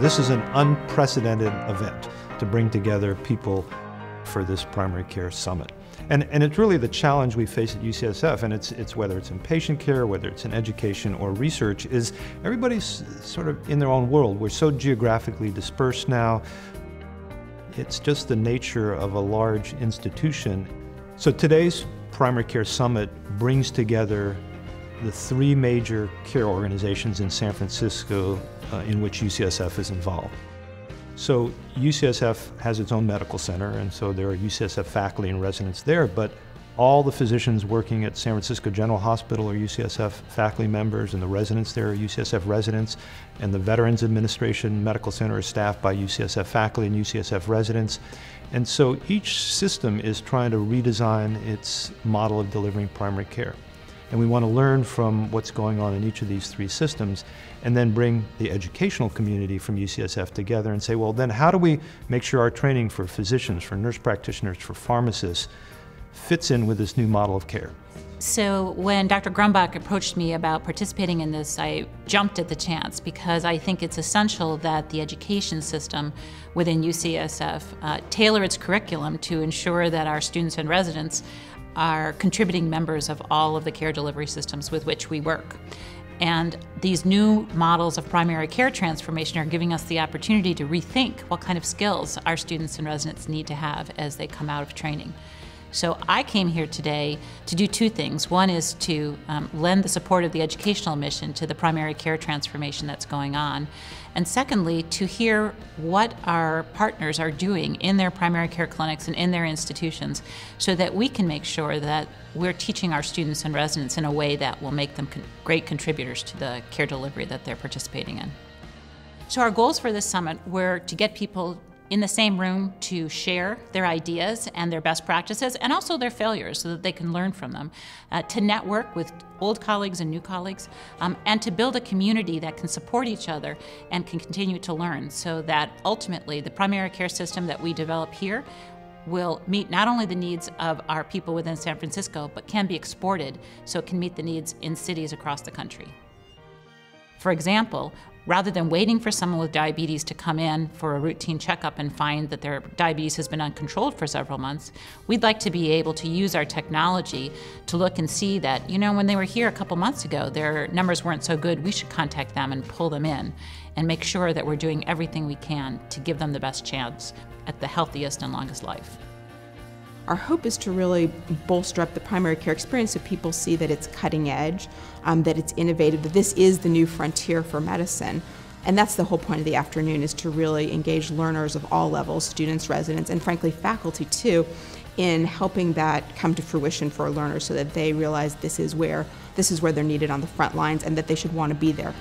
this is an unprecedented event to bring together people for this primary care summit. And it's really the challenge we face at UCSF, and it's whether it's in patient care, whether it's in education or research, is everybody's sort of in their own world. We're so geographically dispersed now. It's just the nature of a large institution. So today's Primary Care Summit brings together the three major care organizations in San Francisco in which UCSF is involved. So UCSF has its own medical center, and so there are UCSF faculty and residents there, but all the physicians working at San Francisco General Hospital are UCSF faculty members, and the residents there are UCSF residents, and the Veterans Administration Medical Center is staffed by UCSF faculty and UCSF residents. And so each system is trying to redesign its model of delivering primary care. And we want to learn from what's going on in each of these three systems and then bring the educational community from UCSF together and say, well, then how do we make sure our training for physicians, for nurse practitioners, for pharmacists fits in with this new model of care? So when Dr. Grumbach approached me about participating in this, I jumped at the chance because I think it's essential that the education system within UCSF tailor its curriculum to ensure that our students and residents are contributing members of all of the care delivery systems with which we work. And these new models of primary care transformation are giving us the opportunity to rethink what kind of skills our students and residents need to have as they come out of training. So I came here today to do two things. One is to lend the support of the educational mission to the primary care transformation that's going on. And secondly, to hear what our partners are doing in their primary care clinics and in their institutions so that we can make sure that we're teaching our students and residents in a way that will make them great contributors to the care delivery that they're participating in. So our goals for this summit were to get people in the same room to share their ideas and their best practices and also their failures so that they can learn from them, to network with old colleagues and new colleagues, and to build a community that can support each other and can continue to learn so that ultimately the primary care system that we develop here will meet not only the needs of our people within San Francisco, but can be exported so it can meet the needs in cities across the country. For example, rather than waiting for someone with diabetes to come in for a routine checkup and find that their diabetes has been uncontrolled for several months, we'd like to be able to use our technology to look and see that, you know, when they were here a couple months ago, their numbers weren't so good, we should contact them and pull them in and make sure that we're doing everything we can to give them the best chance at the healthiest and longest life. Our hope is to really bolster up the primary care experience so people see that it's cutting edge, that it's innovative, that this is the new frontier for medicine. And that's the whole point of the afternoon, is to really engage learners of all levels, students, residents, and frankly faculty too, in helping that come to fruition for learners so that they realize this is where they're needed on the front lines and that they should want to be there.